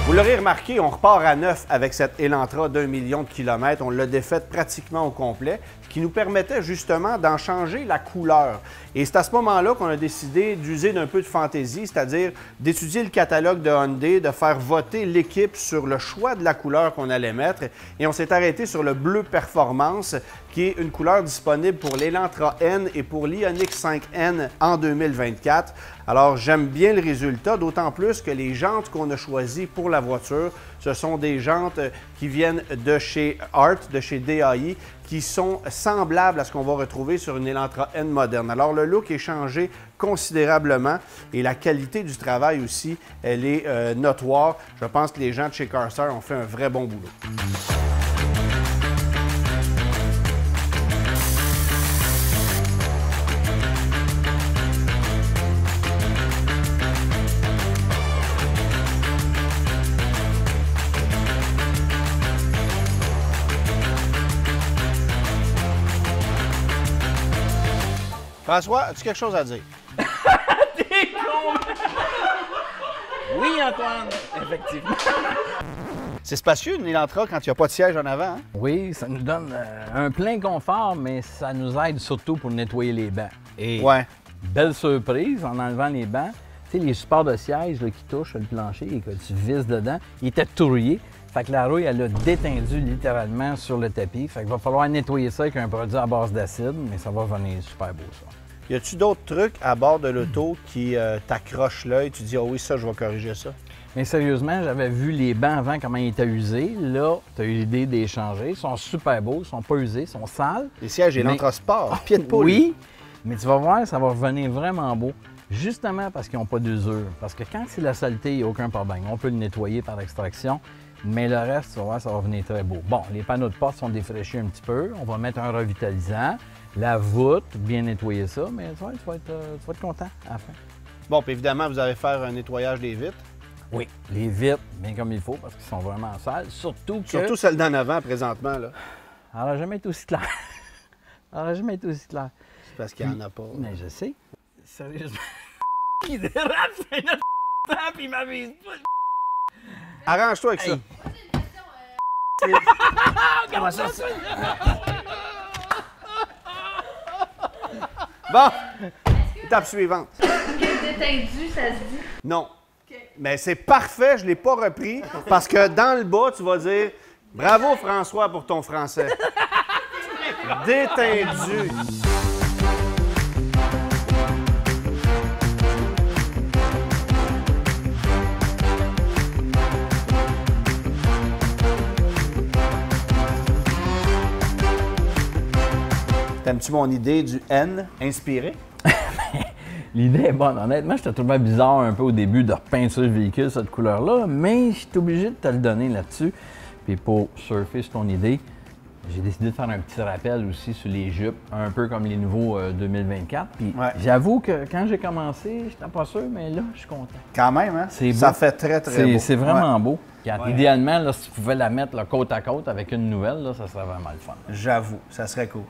Vous l'aurez remarqué, on repart à neuf avec cette Elantra d'1 million de kilomètres. On l'a défaite pratiquement au complet, ce qui nous permettait justement d'en changer la couleur. Et c'est à ce moment-là qu'on a décidé d'user d'un peu de fantaisie, c'est-à-dire d'étudier le catalogue de Hyundai, de faire voter l'équipe sur le choix de la couleur qu'on allait mettre. Et on s'est arrêté sur le bleu performance, qui est une couleur disponible pour l'Elantra N et pour l'Ioniq 5N en 2024. Alors, j'aime bien le résultat, d'autant plus que les jantes qu'on a choisies pour la voiture, ce sont des jantes qui viennent de chez Art, de chez DAI, qui sont semblables à ce qu'on va retrouver sur une Elantra N moderne. Alors, le look est changé considérablement et la qualité du travail aussi, elle est notoire. Je pense que les gens de chez CarStar ont fait un vrai bon boulot. François, as-tu quelque chose à dire? T'es con! Oui, Antoine, effectivement. C'est spacieux, une Elantra, quand il n'y a pas de siège en avant. Hein? Oui, ça nous donne un plein confort, mais ça nous aide surtout pour nettoyer les bancs. Et belle surprise, en enlevant les bancs, tu sais, les supports de siège là, qui touchent le plancher et que tu vises dedans, ils étaient touillés. Fait que la rouille, elle a détendu littéralement sur le tapis. Fait qu'il va falloir nettoyer ça avec un produit à base d'acide, mais ça va venir super beau, ça. Y a-tu d'autres trucs à bord de l'auto qui t'accrochent l'œil? Tu dis, ah oui, ça, je vais corriger ça. Mais sérieusement, j'avais vu les bancs avant, comment ils étaient usés. Là, tu as eu l'idée de les changer. Ils sont super beaux, ils sont pas usés, ils sont sales. Les sièges Elantra Sport, pied de poule. Oui, mais tu vas voir, ça va revenir vraiment beau. Justement parce qu'ils n'ont pas d'usure. Parce que quand c'est la saleté, il n'y a aucun problème. On peut le nettoyer par extraction. Mais le reste, tu vas voir, ça va venir très beau. Bon, les panneaux de porte sont défraîchis un petit peu. On va mettre un revitalisant. La voûte, bien nettoyer ça, mais tu vas être content à la fin. Bon, puis évidemment, vous allez faire un nettoyage des vitres. Oui, les vitres, bien comme il faut, parce qu'ils sont vraiment sales. Surtout celles d'en avant, présentement, là. Elle n'aurait jamais été aussi claire. Elle n'aurait jamais été aussi claire. C'est parce qu'il n'y en a pas. Mais je sais. Sérieusement. Il dérape, c'est notre temps, puis il m'avise pas. Arrange-toi avec ça. Comment ça? Bon, étape suivante. Détendu, ça se dit? Non. Okay. Mais c'est parfait, je ne l'ai pas repris, parce que dans le bas, tu vas dire « Bravo François pour ton français. » Détendu. T'aimes-tu mon idée du N inspiré? L'idée est bonne. Honnêtement, je te trouvais bizarre un peu au début de repeindre sur le véhicule cette couleur-là, mais je suis obligé de te le donner là-dessus. Puis pour surfer sur ton idée, j'ai décidé de faire un petit rappel aussi sur les jupes, un peu comme les nouveaux 2024. Puis j'avoue que quand j'ai commencé, j'étais pas sûr, mais là, je suis content. Quand même, hein? Ça fait très, très beau. C'est vraiment beau. Idéalement, là, si tu pouvais la mettre là, côte à côte avec une nouvelle, là, ça serait vraiment le fun. J'avoue, ça serait cool.